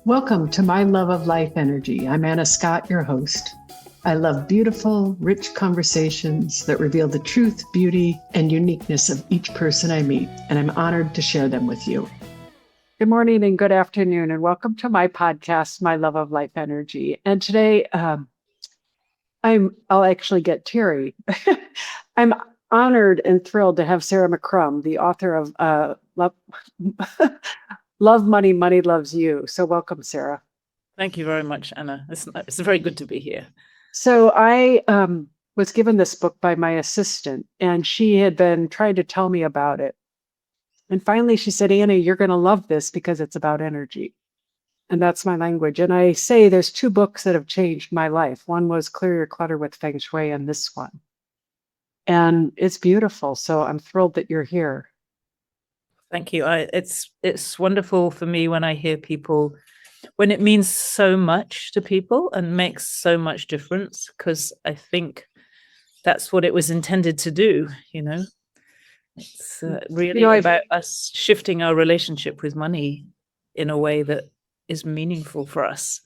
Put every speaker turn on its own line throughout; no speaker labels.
Welcome to My Love of Life Energy. I'm Anna Scott, your host. I love beautiful, rich conversations that reveal the truth, beauty, and uniqueness of each person I meet, and I'm honored to share them with you. Good morning and good afternoon, and welcome to my podcast, My Love of Life Energy. And today, I'll actually get teary. I'm honored and thrilled to have Sarah McCrum, the author of Love Money, Money Loves You. So welcome, Sarah.
Thank you very much, Anna. It's very good to be here.
So I was given this book by my assistant, and she had been trying to tell me about it. And finally she said, Anna, you're going to love this because it's about energy. And that's my language. And I say there's two books that have changed my life. One was Clear Your Clutter with Feng Shui, and this one. And it's beautiful. So I'm thrilled that you're here.
Thank you. It's wonderful for me when I hear people, when it means so much to people and makes so much difference, because I think that's what it was intended to do, you know. It's really about us shifting our relationship with money in a way that is meaningful for us.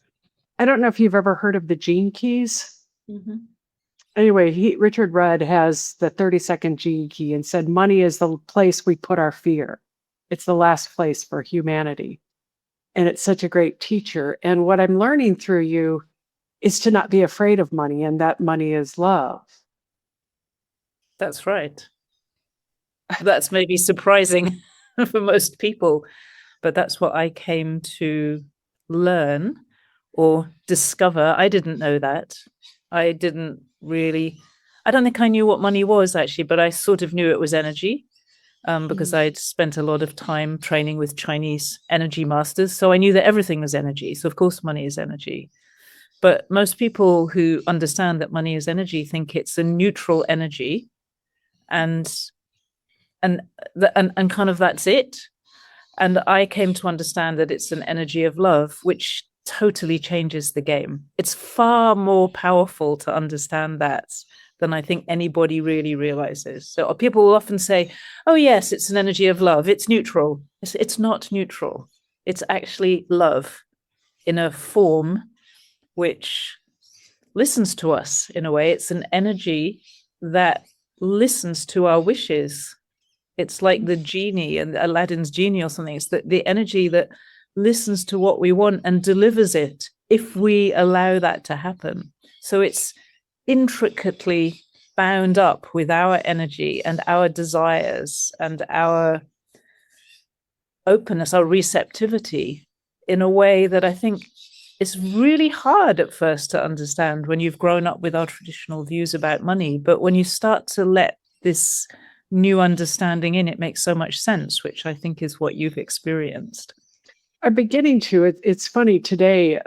I don't know if you've ever heard of the Gene Keys.
Mm-hmm.
Anyway, Richard Rudd has the 30-second Gene Key and said, money is the place we put our fear. It's the last place for humanity. And it's such a great teacher. And what I'm learning through you is to not be afraid of money, and that money is love.
That's right. That's maybe surprising for most people, but that's what I came to learn or discover. I didn't know that. I don't think I knew what money was actually, but I sort of knew it was energy. Because I'd spent a lot of time training with Chinese energy masters. So I knew that everything was energy. So of course, money is energy. But most people who understand that money is energy think it's a neutral energy and kind of that's it. And I came to understand that it's an energy of love, which totally changes the game. It's far more powerful to understand that than I think anybody really realizes. So people will often say, oh, yes, it's an energy of love. It's neutral. It's not neutral. It's actually love in a form which listens to us in a way. It's an energy that listens to our wishes. It's like the genie and Aladdin's genie or something. It's the energy that listens to what we want and delivers it if we allow that to happen. So it's intricately bound up with our energy and our desires and our openness, our receptivity in a way that I think is really hard at first to understand when you've grown up with our traditional views about money. But when you start to let this new understanding in, it makes so much sense, which I think is what you've experienced.
I'm beginning to. It's funny today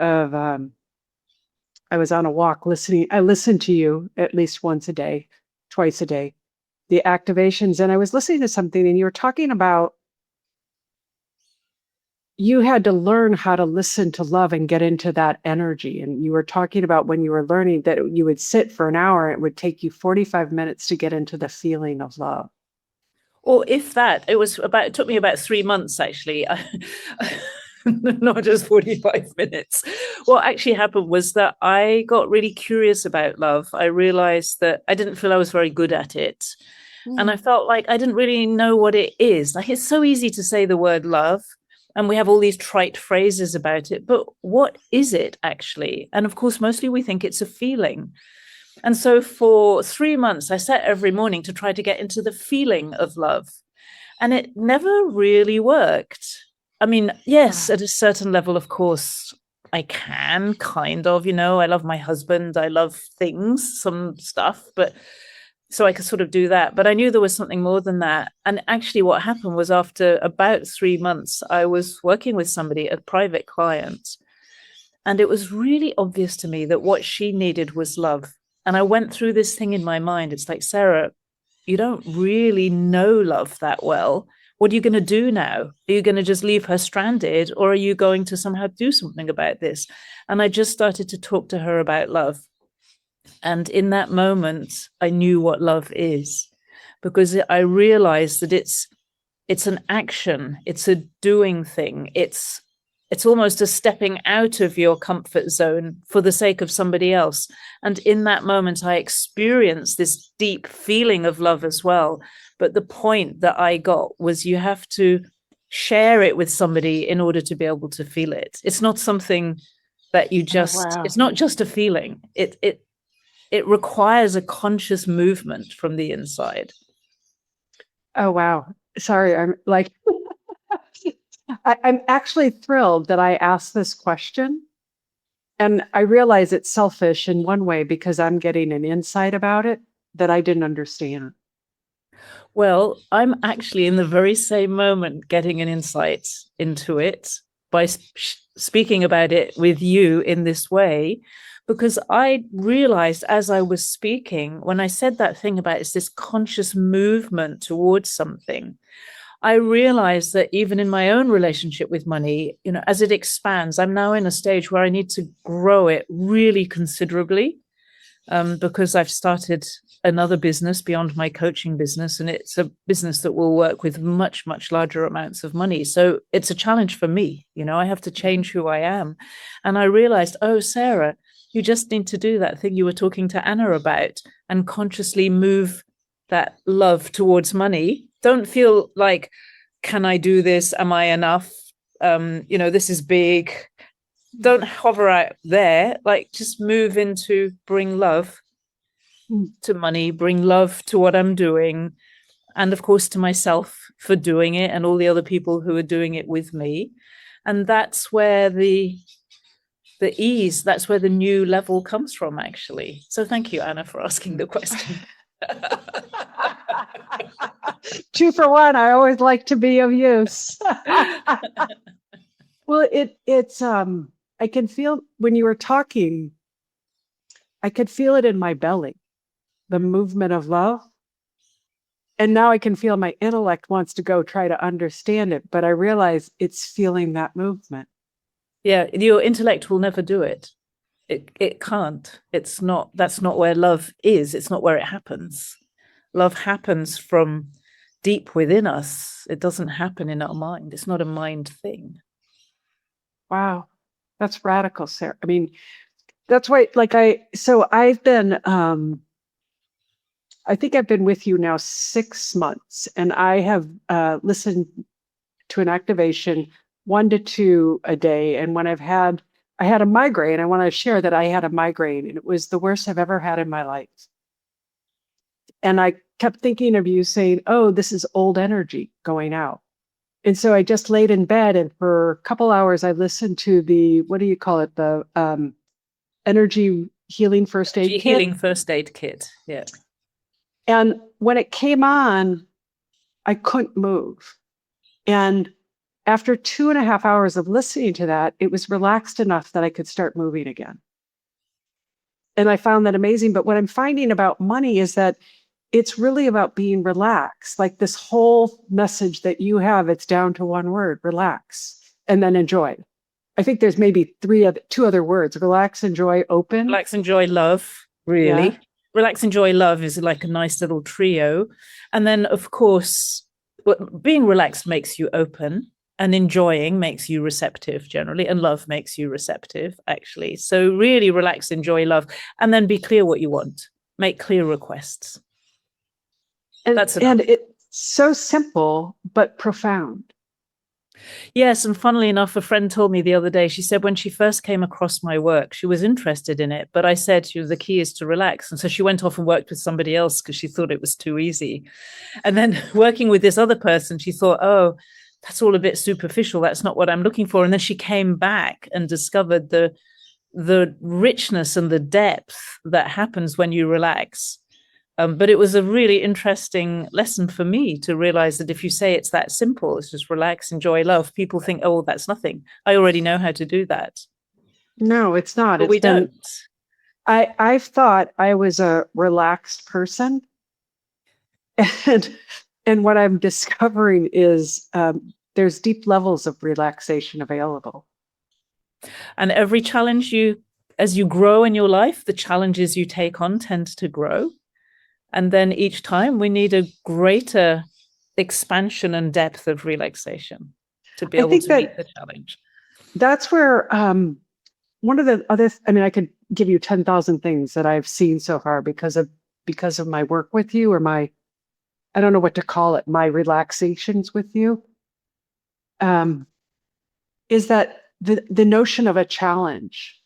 I was on a walk listening. I listen to you at least once a day, twice a day, the activations. And I was listening to something and you were talking about you had to learn how to listen to love and get into that energy. And you were talking about when you were learning that you would sit for an hour, it would take you 45 minutes to get into the feeling of love.
Or if that, it took me about 3 months, actually. Not just 45 minutes. What actually happened was that I got really curious about love. I realized that I didn't feel I was very good at it. And I felt like I didn't really know what it is. Like, it's so easy to say the word love, and we have all these trite phrases about it, but what is it actually? And of course, mostly we think it's a feeling. And so for 3 months, I sat every morning to try to get into the feeling of love. And it never really worked. I mean, yes, at a certain level, of course, I can kind of, I love my husband. I love things, some stuff, but so I could sort of do that. But I knew there was something more than that. And actually what happened was after about 3 months, I was working with somebody, a private client, and it was really obvious to me that what she needed was love. And I went through this thing in my mind. It's like, Sarah, you don't really know love that well. What are you going to do now? Are you going to just leave her stranded, or are you going to somehow do something about this? And I just started to talk to her about love. And in that moment, I knew what love is, because I realized that it's an action, it's a doing thing. It's it's almost a stepping out of your comfort zone for the sake of somebody else. And in that moment, I experienced this deep feeling of love as well. But the point that I got was you have to share it with somebody in order to be able to feel it. It's not something that you just,
wow.
it's not just a feeling. It requires a conscious movement from the inside.
Oh, wow. Sorry, I'm like, I'm actually thrilled that I asked this question. And I realize it's selfish in one way because I'm getting an insight about it that I didn't understand.
Well, I'm actually in the very same moment getting an insight into it by speaking about it with you in this way, because I realized as I was speaking, when I said that thing about it's this conscious movement towards something, I realized that even in my own relationship with money, you know, as it expands, I'm now in a stage where I need to grow it really considerably, because I've started another business beyond my coaching business, and it's a business that will work with much, much larger amounts of money. So it's a challenge for me. You know, I have to change who I am. And I realized, oh, Sarah, you just need to do that thing you were talking to Anna about and consciously move that love towards money. Don't feel like, can I do this? Am I enough? You know, this is big. Don't hover out there, like just move into bring love to money, bring love to what I'm doing, and of course to myself for doing it and all the other people who are doing it with me. And that's where the ease, that's where the new level comes from, actually. So thank you, Anna, for asking the question.
2 for 1. I always like to be of use. Well, it's I can feel when you were talking, I could feel it in my belly, the movement of love. And now I can feel my intellect wants to go try to understand it, but I realize it's feeling that movement.
Yeah, your intellect will never do it. It can't. It's not, that's not where love is. It's not where it happens. Love happens from deep within us. It doesn't happen in our mind. It's not a mind thing.
Wow. That's radical, Sarah. I mean, that's why, like I've been I think I've been with you now 6 months, and I have listened to an activation 1 to 2 a day. And when I had a migraine, I want to share that I had a migraine, and it was the worst I've ever had in my life. And I kept thinking of you saying, oh, this is old energy going out. And so I just laid in bed, and for a couple hours, I listened to the, what do you call it? The energy healing first aid kit.
Healing first aid kit. Yeah.
And when it came on, I couldn't move. And after 2.5 hours of listening to that, it was relaxed enough that I could start moving again. And I found that amazing. But what I'm finding about money is that it's really about being relaxed. Like this whole message that you have, it's down to one word: relax, and then enjoy. I think there's maybe 2 other words: relax, enjoy, open.
Relax, enjoy, love, really.
Yeah.
Relax, enjoy, love is like a nice little trio. And then, of course, being relaxed makes you open, and enjoying makes you receptive generally, and love makes you receptive, actually. So really relax, enjoy, love, and then be clear what you want. Make clear requests. That's enough.
And it's so simple, but profound.
Yes, and funnily enough, a friend told me the other day, she said when she first came across my work, she was interested in it, but I said to her, the key is to relax. And so she went off and worked with somebody else because she thought it was too easy. And then working with this other person, she thought, oh, that's all a bit superficial. That's not what I'm looking for. And then she came back and discovered the richness and the depth that happens when you relax. But it was a really interesting lesson for me to realize that if you say it's that simple, it's just relax, enjoy, love, people think, oh, that's nothing. I already know how to do that.
No, it's not.
But we don't.
I've thought I was a relaxed person. And what I'm discovering is there's deep levels of relaxation available.
And every challenge as you grow in your life, the challenges you take on tend to grow. And then each time we need a greater expansion and depth of relaxation to be able to meet the challenge.
That's where one of the other, I mean, I could give you 10,000 things that I've seen so far because of my work with you, or my, I don't know what to call it, my relaxations with you. Is that the notion of a challenge?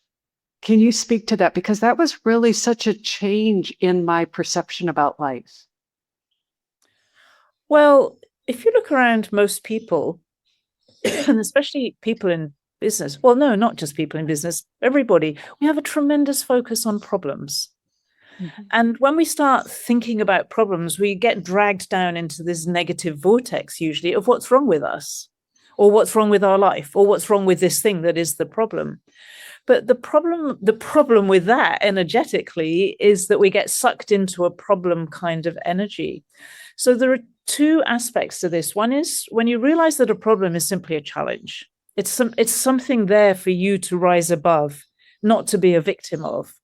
Can you speak to that? Because that was really such a change in my perception about life.
Well, if you look around most people, and especially people in business, well, no, not just people in business, everybody, we have a tremendous focus on problems.
Mhm.
And when we start thinking about problems, we get dragged down into this negative vortex, usually, of what's wrong with us, or what's wrong with our life, or what's wrong with this thing that is the problem. But the problem with that energetically is that we get sucked into a problem kind of energy. So there are two aspects to this. One is when you realize that a problem is simply a challenge. It's something there for you to rise above, not to be a victim of.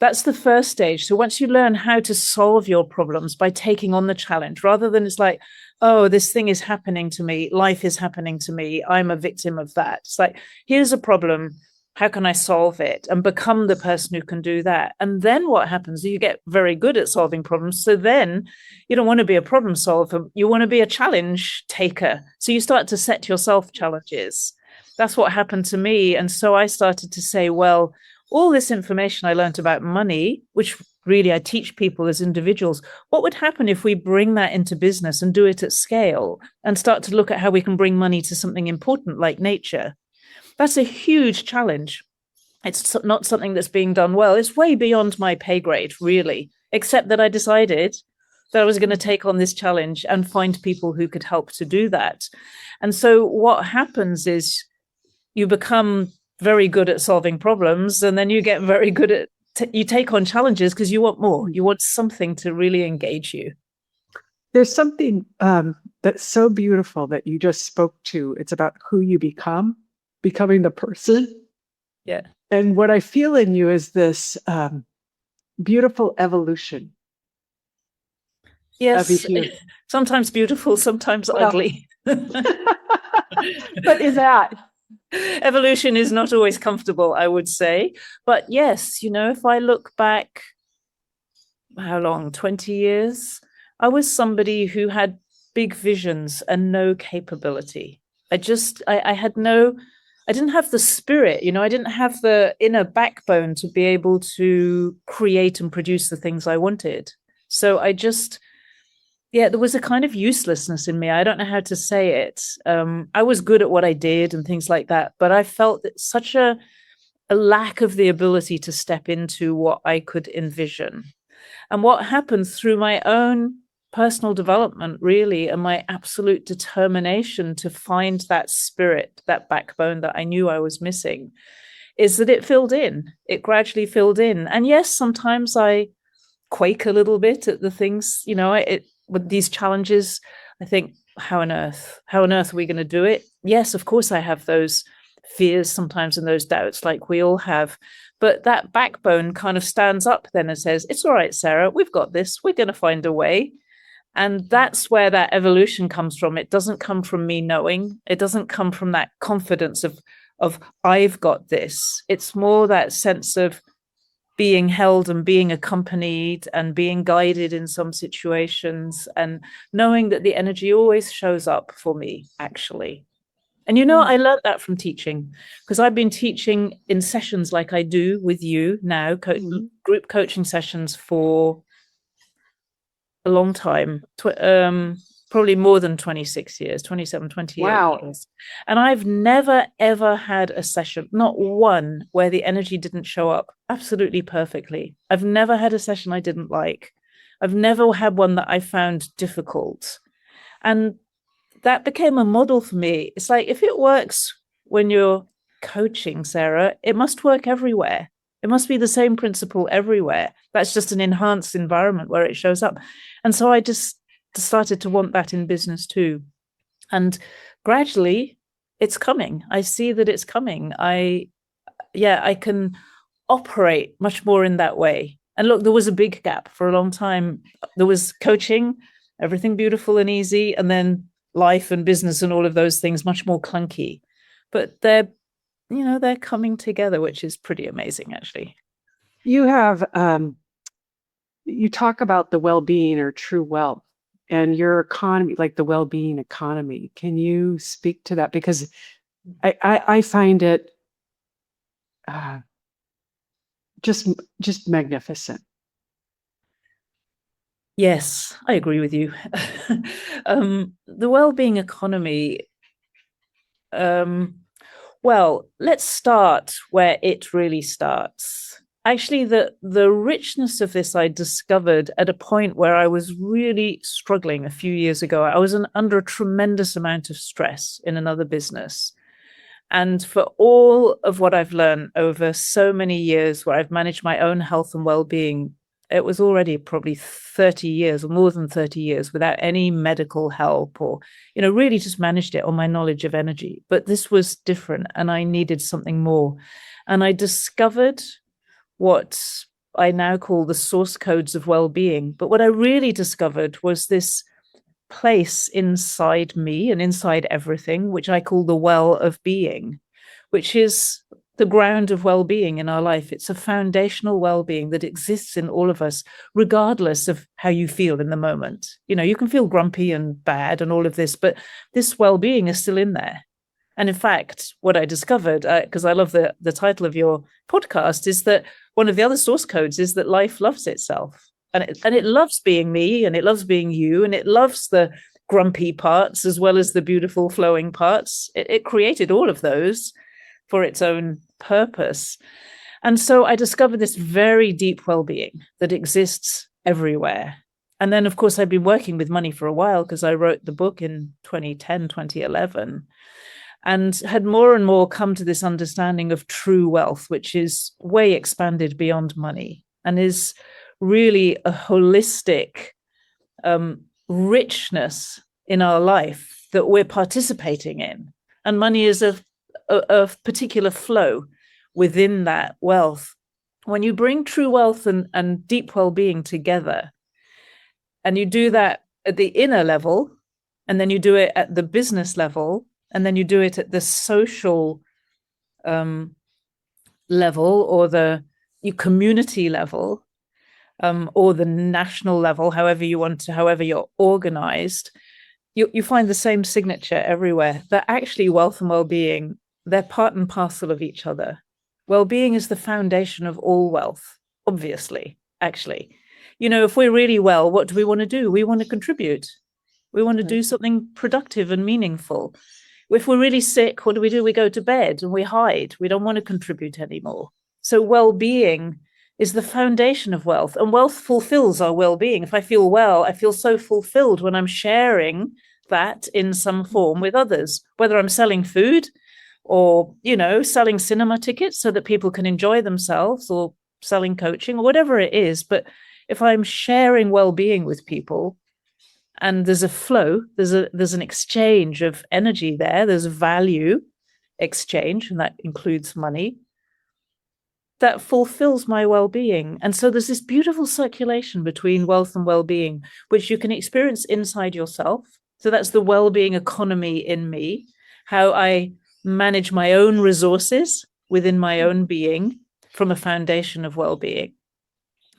That's the first stage. So once you learn how to solve your problems by taking on the challenge, rather than it's like, oh, this thing is happening to me, life is happening to me, I'm a victim of that. It's like, here's a problem. How can I solve it and become the person who can do that? And then what happens? You get very good at solving problems. So then you don't want to be a problem solver. You want to be a challenge taker. So you start to set yourself challenges. That's what happened to me. And so I started to say, well, all this information I learned about money, which really I teach people as individuals, what would happen if we bring that into business and do it at scale and start to look at how we can bring money to something important like nature? That's a huge challenge. It's not something that's being done well. It's way beyond my pay grade, really, except that I decided that I was going to take on this challenge and find people who could help to do that. And so what happens is you become very good at solving problems, and then you get very good at you take on challenges because you want more. You want something to really engage you.
There's something that's so beautiful that you just spoke to. It's about who you become, becoming the person.
Yeah.
And what I feel in you is this beautiful evolution of
Yes.
you.
Sometimes beautiful, sometimes
Well,
ugly.
but is that?
Evolution is not always comfortable, I would say. But yes, if I look back, how long, 20 years, I was somebody who had big visions and no capability. I had no, I didn't have the spirit, I didn't have the inner backbone to be able to create and produce the things I wanted. So yeah, there was a kind of uselessness in me. I don't know how to say it. I was good at what I did and things like that, but I felt that such a lack of the ability to step into what I could envision. And what happened through my own personal development, really, and my absolute determination to find that spirit, that backbone that I knew I was missing, is that it filled in. It gradually filled in. And yes, sometimes I quake a little bit at the things, with these challenges. I think, how on earth are we going to do it? Yes, of course, I have those fears sometimes and those doubts, like we all have. But that backbone kind of stands up then and says, it's all right, Sarah, we've got this. We're going to find a way. And that's where that evolution comes from. It doesn't come from me knowing. It doesn't come from that confidence of I've got this. It's more that sense of being held and being accompanied and being guided in some situations, and knowing that the energy always shows up for me, actually. And I learned that from teaching, because I've been teaching in sessions like I do with you now, group coaching sessions for a long time, probably more than 26 years, 27, 28
Wow.
years. And I've never, ever had a session, not one, where the energy didn't show up absolutely perfectly. I've never had a session I didn't like. I've never had one that I found difficult. And that became a model for me. It's like, if it works when you're coaching, Sarah, it must work everywhere. It must be the same principle everywhere. That's just an enhanced environment where it shows up. And so I just started to want that in business too. And gradually it's coming. I see that it's coming. I can operate much more in that way. And look, there was a big gap for a long time. There was coaching, everything beautiful and easy, and then life and business and all of those things much more clunky. But they're they're coming together, which is pretty amazing, actually.
You have you talk about the well-being or true wealth and your economy, like the well-being economy. Can you speak to that? Because I find it uh, just just magnificent.
Yes, I agree with you. The well-being economy, um, well, let's start where it really starts. Actually, the richness of this I discovered at a point where I was really struggling a few years ago. I was under a tremendous amount of stress in another business. And for all of what I've learned over so many years where I've managed my own health and well-being, it was already probably 30 years or more than 30 years without any medical help or, really just managed it on my knowledge of energy. But this was different and I needed something more. And I discovered what I now call the source codes of well-being. But what I really discovered was this place inside me and inside everything, which I call the well of being, which is the ground of well-being in our life. It's a foundational well-being that exists in all of us, regardless of how you feel in the moment. You can feel grumpy and bad and all of this, but this well-being is still in there. And in fact, what I discovered, because I love the title of your podcast, is that one of the other source codes is that life loves itself. And it loves being me, and it loves being you, and it loves the grumpy parts as well as the beautiful flowing parts. It created all of those for its own purpose. And so I discovered this very deep well-being that exists everywhere. And then, of course, I've been working with money for a while because I wrote the book in 2010, 2011, and had more and more come to this understanding of true wealth, which is way expanded beyond money and is really a holistic richness in our life that we're participating in. And money is a particular flow within that wealth. When you bring true wealth and deep well-being together, and you do that at the inner level, and then you do it at the business level, and then you do it at the social level or the community level, or the national level, however you're organized, you find the same signature everywhere. That actually wealth and well-being, they're part and parcel of each other. Well-being is the foundation of all wealth, obviously, actually. If we're really well, what do we want to do? We want to contribute. We want to do something productive and meaningful. If we're really sick, what do? We go to bed and we hide. We don't want to contribute anymore. So well-being is the foundation of wealth, and wealth fulfills our well-being. If I feel well, I feel so fulfilled when I'm sharing that in some form with others, whether I'm selling food or, selling cinema tickets so that people can enjoy themselves, or selling coaching or whatever it is. But if I'm sharing well-being with people and there's a flow, there's an exchange of energy there, there's a value exchange, and that includes money, that fulfills my well-being. And so there's this beautiful circulation between wealth and well-being, which you can experience inside yourself. So that's the well-being economy in me, how I manage my own resources within my own being from a foundation of well-being.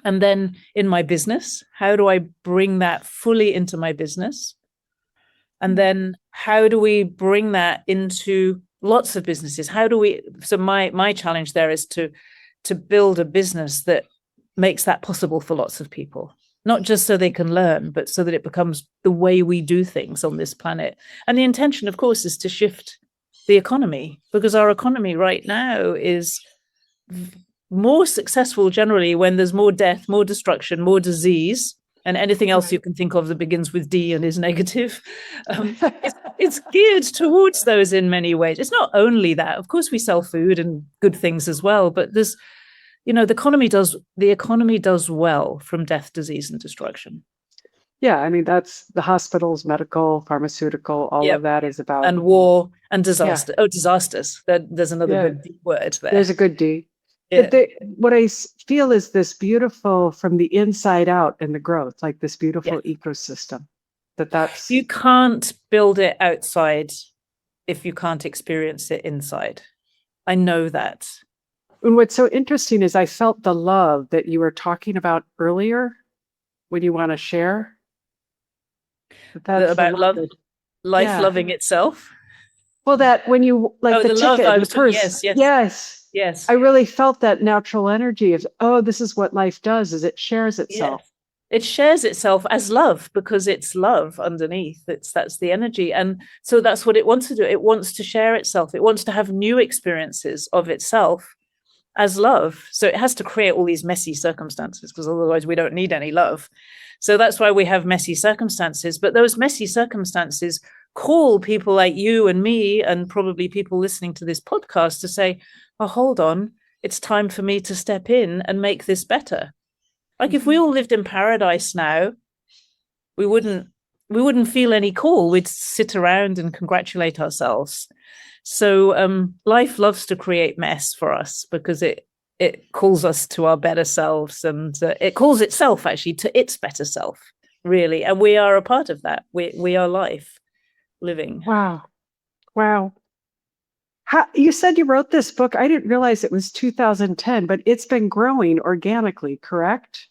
And then in my business, how do I bring that fully into my business? And then how do we bring that into lots of businesses? So my challenge there is to build a business that makes that possible for lots of people, not just so they can learn, but so that it becomes the way we do things on this planet. And the intention, of course, is to shift the economy, because our economy right now is more successful generally when there's more death, more destruction, more disease, and anything else you can think of that begins with D and is negative. It's geared towards those in many ways. It's not only that. Of course, we sell food and good things as well, but there's, the economy does well from death, disease, and destruction.
Yeah, I mean, that's the hospitals, medical, pharmaceutical, all of that is about.
And war and disaster. Oh, disasters. There's another good D word there.
There's a good D.
Yeah.
What I feel is this beautiful from the inside out and the growth, like this beautiful ecosystem. That's
you can't build it outside if you can't experience it inside. I know that.
And what's so interesting is I felt the love that you were talking about earlier. Would you want to share? That's the
About
love
love,
that,
life
yeah.
loving itself.
Well, that when you like
Oh,
the
the love
ticket,
I
the
was,
purse,
yes, yes,
yes.
yes.
I really felt that natural energy of, oh, this is what life does, is it shares itself.
Yes. It shares itself as love because it's love underneath. That's the energy. And so that's what it wants to do. It wants to share itself. It wants to have new experiences of itself as love. So it has to create all these messy circumstances because otherwise we don't need any love. So that's why we have messy circumstances. But those messy circumstances call people like you and me, and probably people listening to this podcast, to say, oh, hold on, it's time for me to step in and make this better. Like if we all lived in paradise now, we wouldn't feel any call. We'd sit around and congratulate ourselves. So life loves to create mess for us because it calls us to our better selves, and it calls itself actually to its better self, really. And we are a part of that. We are life living.
Wow. Wow. You said you wrote this book. I didn't realize it was 2010, but it's been growing organically, correct?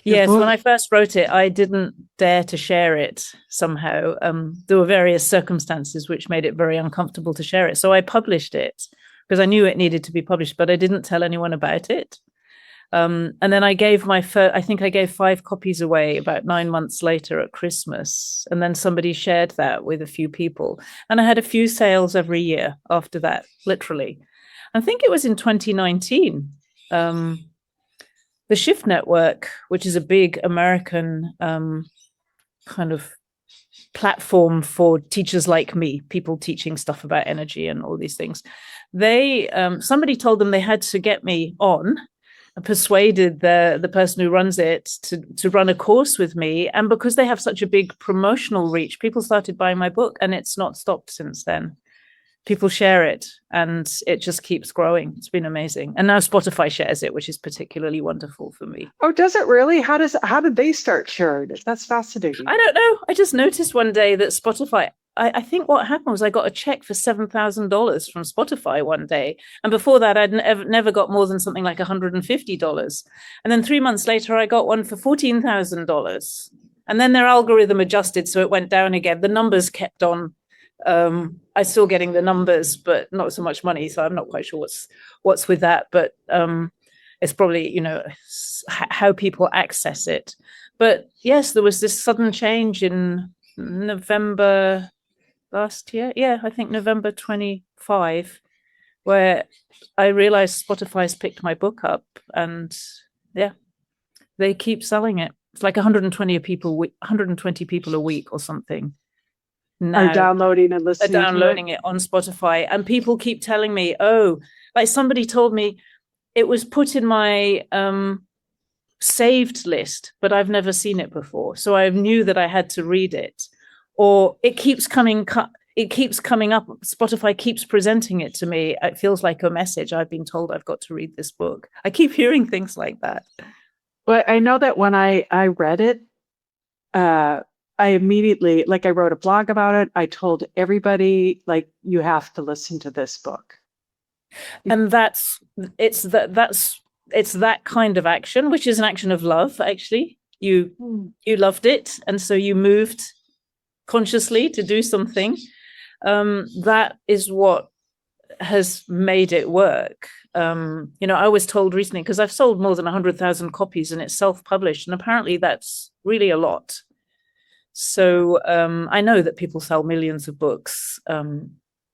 Your
Yes, when
book?
I first wrote it, I didn't dare to share it somehow. There were various circumstances which made it very uncomfortable to share it. So I published it because I knew it needed to be published, but I didn't tell anyone about it. And then I gave I think I gave 5 copies away about 9 months later at Christmas. And then somebody shared that with a few people. And I had a few sales every year after that, literally. I think it was in 2019. The Shift Network, which is a big American kind of platform for teachers like me, people teaching stuff about energy and all these things. They somebody told them they had to get me on, and persuaded the person who runs it to run a course with me. And because they have such a big promotional reach, people started buying my book, and it's not stopped since then. People share it, and it just keeps growing. It's been amazing. And now Spotify shares it, which is particularly wonderful for me.
Oh, does it really? How did they start sharing it? That's fascinating.
I don't know. I just noticed one day that Spotify, I think what happened was I got a check for $7,000 from Spotify one day. And before that, I'd never got more than something like $150. And then 3 months later, I got one for $14,000. And then their algorithm adjusted, so it went down again. The numbers kept on. I'm still getting the numbers, but not so much money. So I'm not quite sure what's with that. But it's probably, how people access it. But yes, there was this sudden change in November last year. Yeah, I think November 25, where I realized Spotify's picked my book up, and yeah, they keep selling it. It's like 120 people a week or something
Are
now
downloading and
are
listening to it?
downloading it on Spotify. And people keep telling me, oh, like somebody told me it was put in my saved list, but I've never seen it before. So I knew that I had to read it. Or it keeps coming up. Spotify keeps presenting it to me. It feels like a message. I've been told I've got to read this book. I keep hearing things like that.
Well, I know that when I read it, I immediately, like, I wrote a blog about it. I told everybody, like, you have to listen to this book.
And it's that kind of action, which is an action of love. Actually, you loved it, and so you moved consciously to do something. That is what has made it work. I was told recently, because I've sold more than 100,000 copies, and it's self-published, and apparently that's really a lot. So I know that people sell millions of books,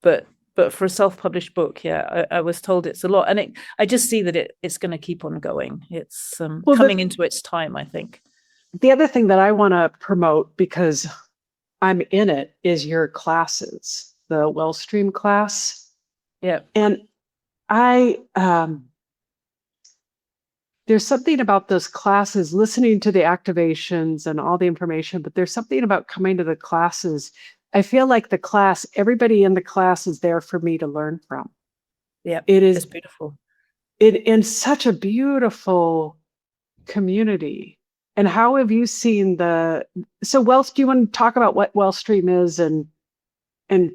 but for a self-published book, yeah, I was told it's a lot, and I just see that it's going to keep on going. It's coming into its time, I think.
The other thing that I want to promote, because I'm in it, is your classes, the Wellstream class.
Yeah.
And there's something about those classes, listening to the activations and all the information, but there's something about coming to the classes. I feel like everybody in the class is there for me to learn from.
Yeah,
it's
beautiful.
In such a beautiful community. And how have you seen do you want to talk about what Wellstream is and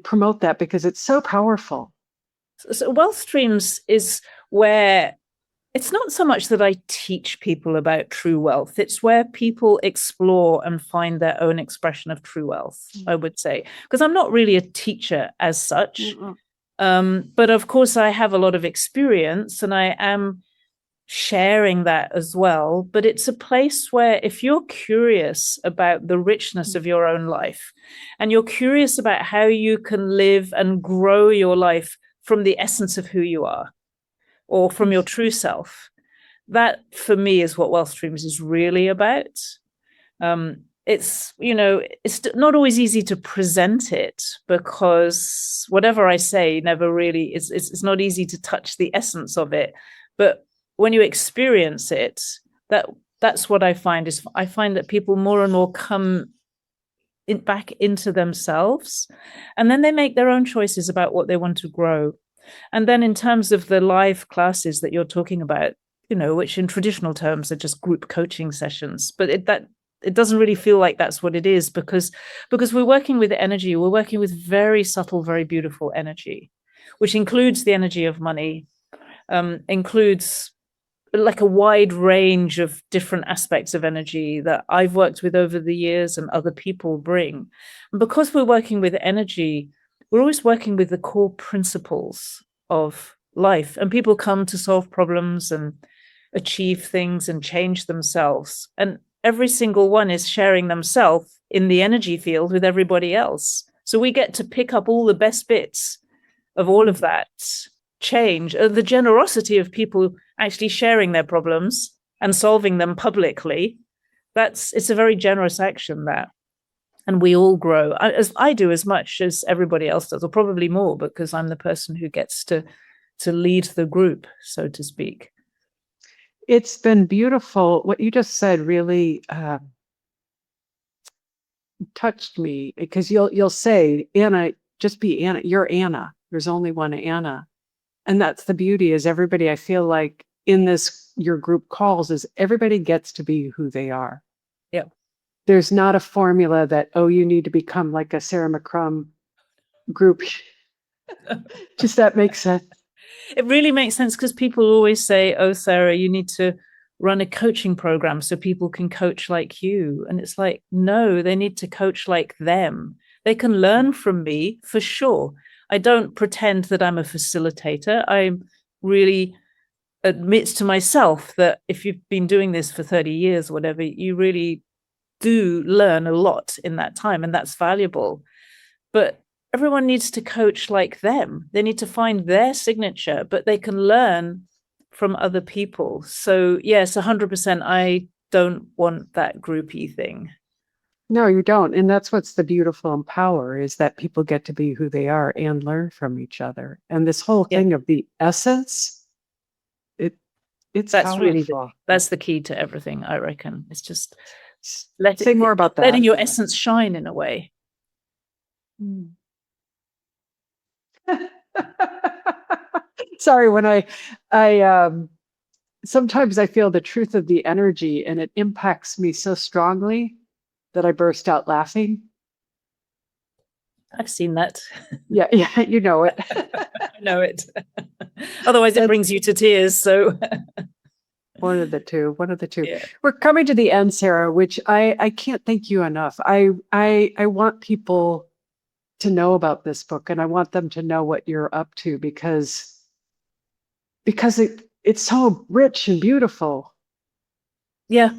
promote that, because it's so powerful?
So wealth streams is where it's not so much that I teach people about true wealth. It's where people explore and find their own expression of true wealth, I would say, because I'm not really a teacher as such. But of course, I have a lot of experience and I am sharing that as well. But it's a place where if you're curious about the richness of your own life and you're curious about how you can live and grow your life from the essence of who you are or from your true self, that for me is what Wealth Streams is really about. It's, you know, it's not always easy to present it because whatever I say never really is, it's not easy to touch the essence of it. But when you experience it, that's what I find is I find that people more and more come back into themselves, and then they make their own choices about what they want to grow. And then in terms of the live classes that you're talking about, you know, which in traditional terms are just group coaching sessions, but it doesn't really feel like that's what it is because we're working with energy, we're working with very subtle, very beautiful energy, which includes the energy of money, includes like a wide range of different aspects of energy that I've worked with over the years and other people bring. And because we're working with energy, we're always working with the core principles of life. And people come to solve problems and achieve things and change themselves. And every single one is sharing themselves in the energy field with everybody else. So we get to pick up all the best bits of all of that change, the generosity of people actually sharing their problems and solving them publicly. It's a very generous action, that. And we all grow. I do as much as everybody else does, or probably more, because I'm the person who gets to lead the group, so to speak.
It's been beautiful. What you just said really touched me because you'll say, Anna, just be Anna. You're Anna. There's only one Anna. And that's the beauty is everybody, I feel like in this, your group calls is everybody gets to be who they are.
Yeah.
There's not a formula that, oh, you need to become like a Sarah McCrum group. Just that makes sense.
It really makes sense because people always say, oh, Sarah, you need to run a coaching program so people can coach like you. And it's like, no, they need to coach like them. They can learn from me for sure. I don't pretend that I'm a facilitator. I really admit to myself that if you've been doing this for 30 years, whatever, you really do learn a lot in that time, and that's valuable. But everyone needs to coach like them. They need to find their signature, but they can learn from other people. So yes, 100%, I don't want that groupie thing.
No, you don't. And that's what's the beautiful and power is that people get to be who they are and learn from each other. And this whole thing of the essence, it's
that's
powerful.
really that's the key to everything, I reckon. It's just
say more about that.
Letting your essence shine in a way.
Sorry, when I sometimes I feel the truth of the energy and it impacts me so strongly that I burst out laughing.
I've seen that.
Yeah, you know it.
I know it. Otherwise, it brings you to tears. So
one of the two.
Yeah.
We're coming to the end, Sarah, which I can't thank you enough. I want people to know about this book, and I want them to know what you're up to because it's so rich and beautiful.
Yeah,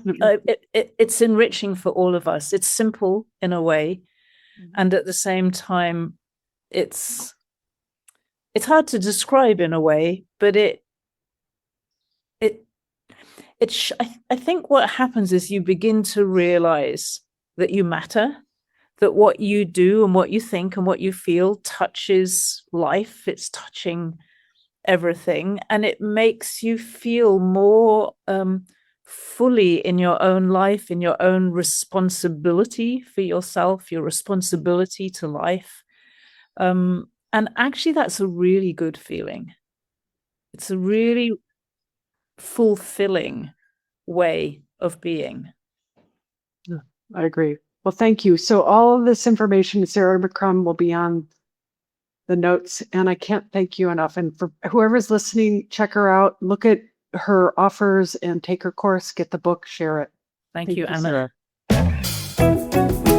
it's enriching for all of us. It's simple in a way, and at the same time, it's hard to describe in a way, but I think what happens is you begin to realize that you matter, that what you do and what you think and what you feel touches life. It's touching everything, and it makes you feel more fully in your own life, in your own responsibility for yourself, your responsibility to life. And actually, that's a really good feeling. It's a really fulfilling way of being.
I agree. Well, thank you. So all of this information, Sarah McCrum, will be on the notes, and I can't thank you enough. And for whoever's listening, check her out, look at her offers and take her course, get the book, share it.
Thank
Thank
you,
you,
Anna.
Sarah.